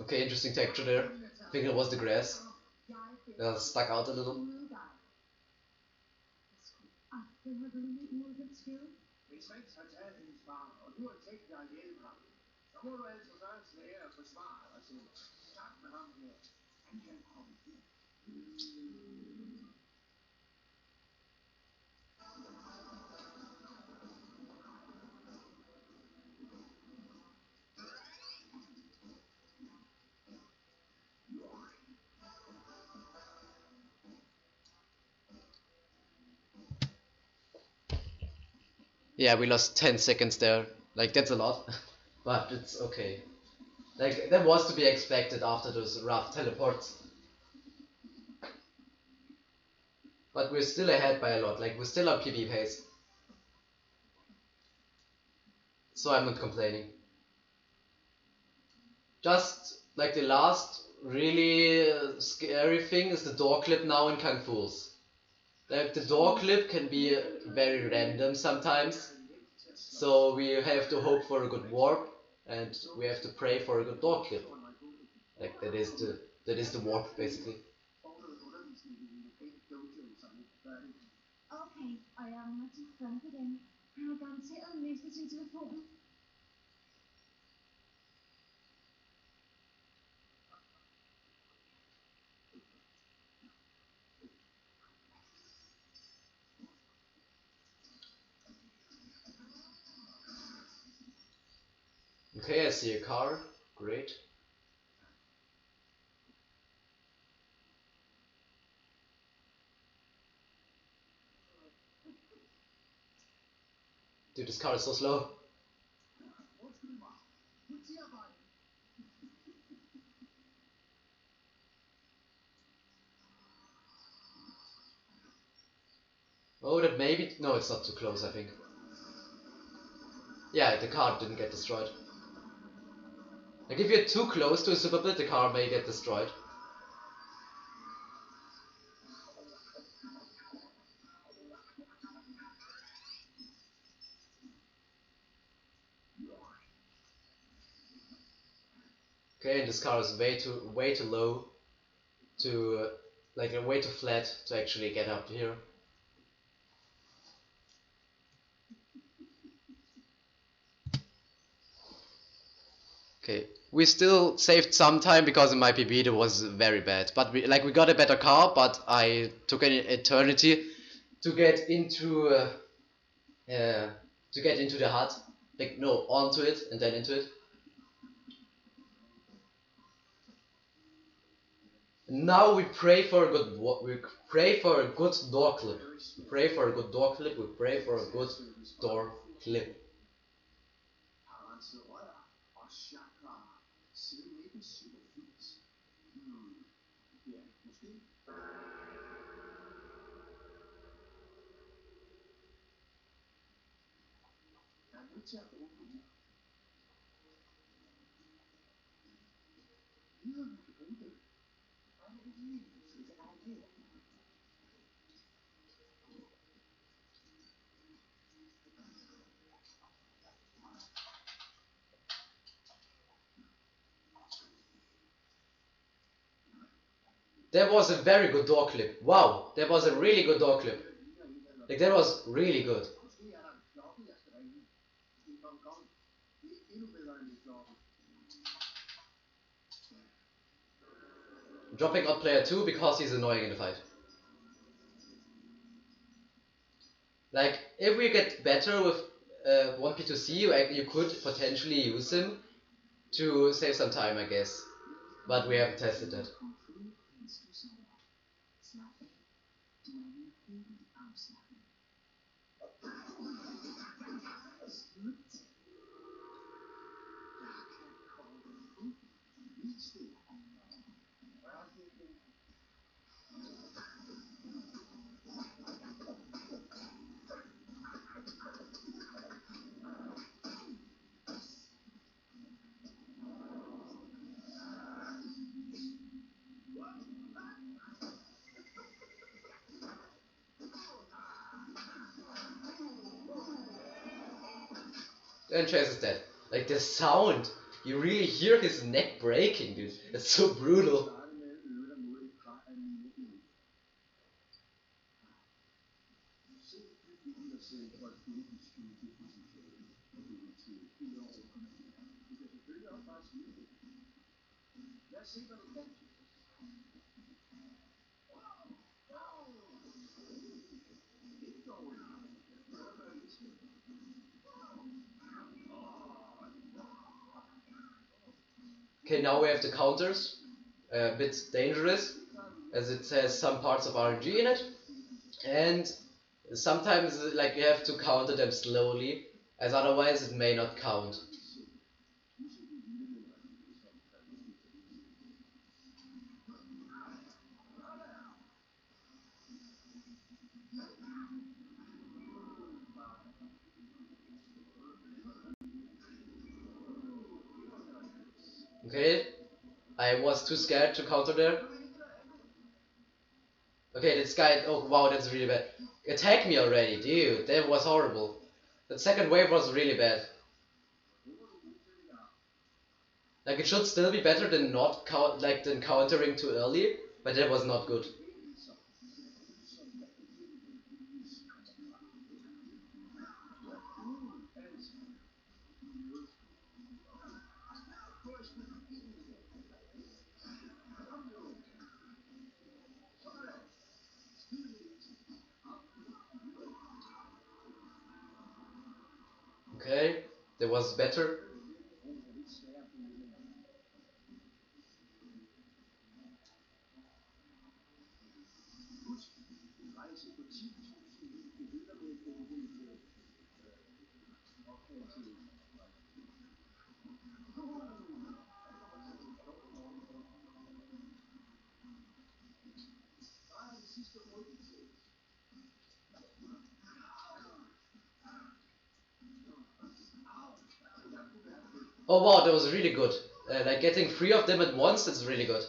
Okay, interesting texture there. I think it was the grass that stuck out a little. Yeah, we lost 10 seconds there. Like, that's a lot. But it's okay. Like, that was to be expected after those rough teleports. But we're still ahead by a lot. Like, we're still on PB pace. So I'm not complaining. Just, like, the last really scary thing is the door clip now in Kung Fu's. Like, the door clip can be very random sometimes. So we have to hope for a good warp, and we have to pray for a good door clip. Like that is the warp basically. Okay, og jeg ringer til Frank igen. Han har garanteret mistet sin telefon. Okay, I see a car. Great. Dude, this car is so slow. Oh, that maybe... No, it's not too close, I think. Yeah, the car didn't get destroyed. Like, if you're too close to a super build, the car may get destroyed. Okay, and this car is way too low to... like, way too flat to actually get up here. Okay, we still saved some time because my PB was very bad, but we got a better car, but I took an eternity to get into the hut, like no, onto it and then into it. Now we pray for a good door clip. We pray for a good door clip. We pray for a good door clip. That was a very good door clip. Wow, that was a really good door clip. Like, that was really good. Dropping out player 2 because he's annoying in the fight. Like, if we get better with 1P2C, you could potentially use him to save some time, I guess. But we haven't tested that. And Chase is dead. Like, the sound, you really hear his neck breaking, dude. It's so brutal. Okay, now we have the counters. A bit dangerous, as it has some parts of RNG in it. And sometimes, like, you have to counter them slowly, as otherwise it may not count. Okay, I was too scared to counter there. Okay, this guy, oh wow, that's really bad. Attack me already, dude, that was horrible. That second wave was really bad. Like, it should still be better than not than countering too early, but that was not good. Okay, that was better. Oh wow, that was really good. Like getting 3 of them at once, it's really good.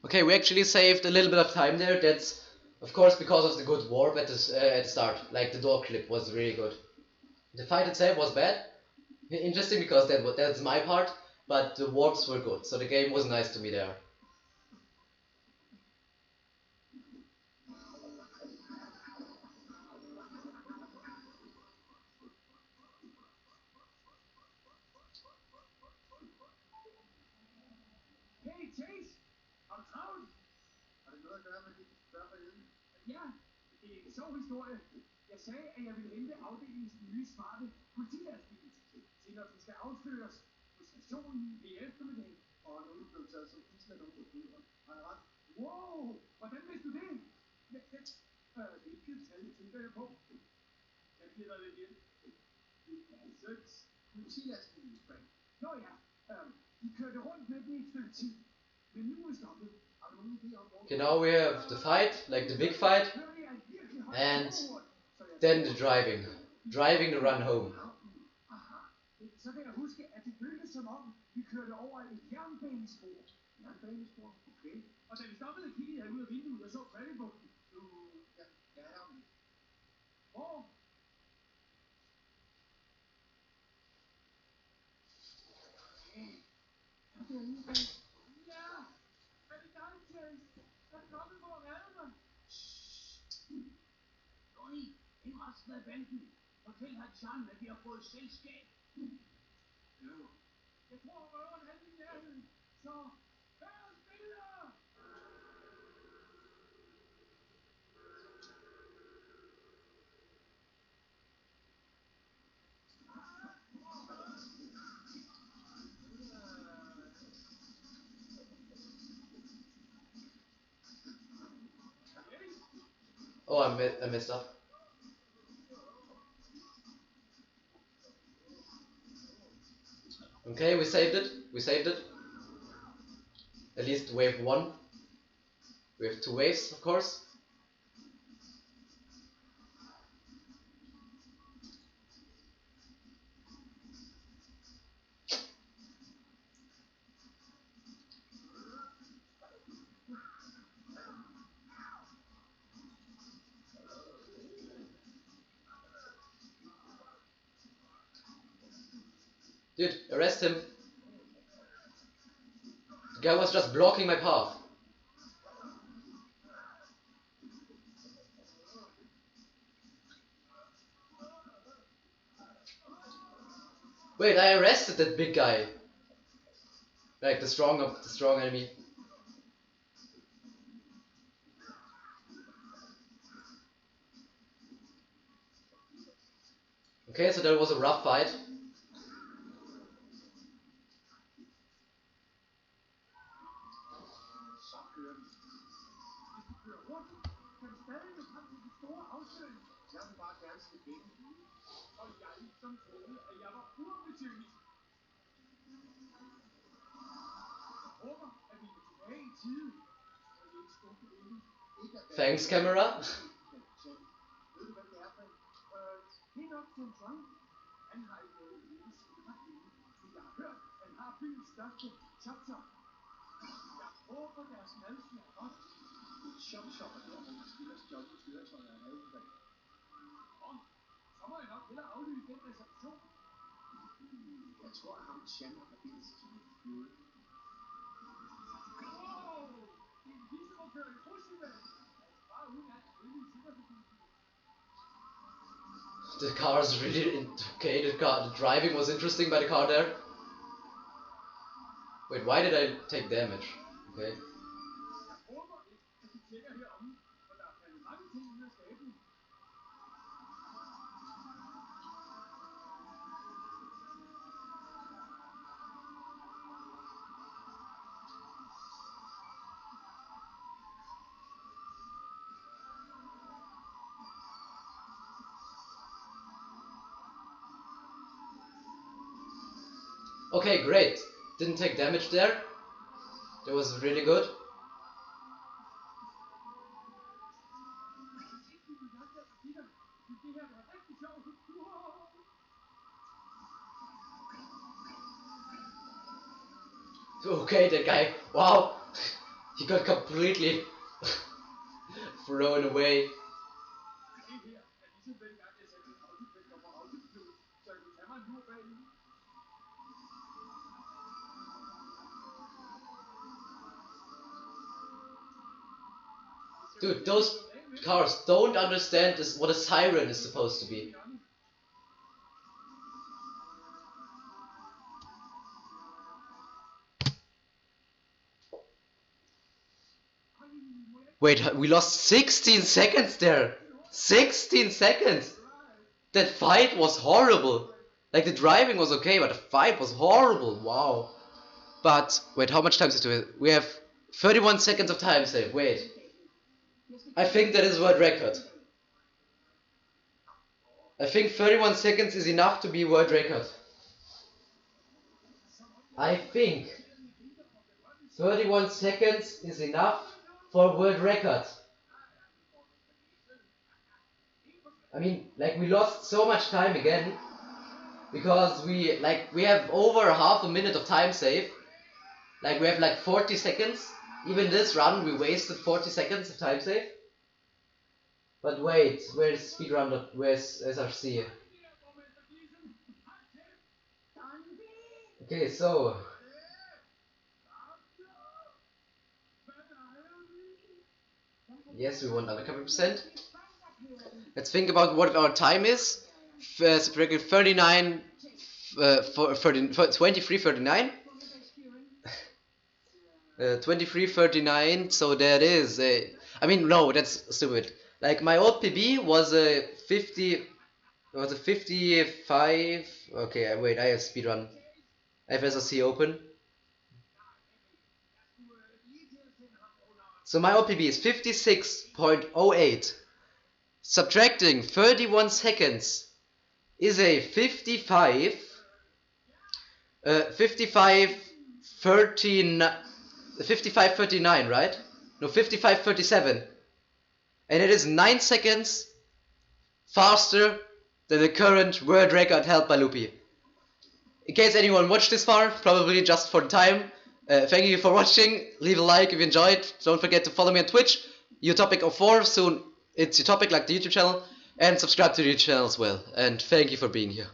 Okay, we actually saved a little bit of time there. That's of course because of the good warp at the start. Like the door clip was really good. The fight itself was bad. Interesting because that's my part, but the warps were good. So the game was nice to me there. Hey, Chase! Har du travlt? Har det noget at gøre med dit spørg forleden? Ja, det er en sjov historie. Jeg sagde, at jeg ville hente afdelingens nye smarte politilastbil til, når den skal afsløres på stationen i eftermiddag. Og nu er du blevet taget som gidsel af nogen forbrydere. Har jeg ret? Wow! Hvordan vidste du det? Hvilket tal tænker jeg på? Jeg giver dig lidt hjælp. Det er 6. Politilastbilen, Frank. Nå ja, de kørte rundt med den i et stykke tid. Men nu er stoppet. Har du nogen idé om, hvor... Okay, now we have the fight, like the big fight, and then the driving. Driving the run home. Aha. Så kan jeg huske, at det føltes som om, vi kørte over et jernbanespor. Jernbanespor? Okay. Og da vi stoppede, kiggede jeg ud af vinduet og så Præriebukken. Ja, jeg er derude. Hvor? Ja! Er det dig, Chase? Jeg er kommet for at redde dig. Johnny, ind resten af banden. Fortæl Hassan, at vi har fået selskab. Jo. Jeg tror, røveren er i nærheden. Så, vær os videre! Oh, I messed up. Okay, we saved it. We saved it. At least wave 1. We have 2 waves, of course. Dude, arrest him. The guy was just blocking my path. Wait, I arrested that big guy. Like the strong enemy. Okay, so that was a rough fight. Thanks, camera. Så må jeg nok hellere aflyse den reception. Jeg tror, at ham Chan har bildet sig som en flyde. Wow! Det er en hisse, hvor kører i Rusland. Bare uden at ødelige sikkerhedsbeviser. The car is really okay. The driving was interesting by the car there. Wait, why did I take damage? Okay. Jeg håber ikke, at de tjekker heromme, for der er faldet mange ting ud af skabene. Okay, great. Didn't take damage there. That was really good. Okay, that guy, wow, he got completely thrown away. Dude, those cars don't understand this, what a siren is supposed to be. Wait, we lost 16 seconds there. 16 seconds. That fight was horrible. Like the driving was okay, but the fight was horrible. Wow. But wait, how much time is it? We have 31 seconds of time save. Wait. I think that is world record. I think 31 seconds is enough to be world record. I think 31 seconds is enough for world record. I mean, like we lost so much time again because we have over half a minute of time save. Like we have like 40 seconds. Even this run we wasted 40 seconds of time save. But wait, where's speedrun? Where's SRC? Okay, so yes, we want Undercover percent. Let's think about what our time is. 39, 23:39. 23:39. So that is a. I mean, no, that's stupid. Like my old PB was a 50. Was a 55. Okay, wait, I have speedrun. I have SRC open. So my old PB is 56.08. Subtracting 31 seconds is a 55 39, right? No, 55:37, and it is 9 seconds faster than the current world record held by Loopy. In case anyone watched this far, probably just for the time, thank you for watching. Leave a like if you enjoyed. Don't forget to follow me on Twitch, Utopic04, soon it's Utopic like the YouTube channel, and subscribe to the YouTube channel as well. And thank you for being here.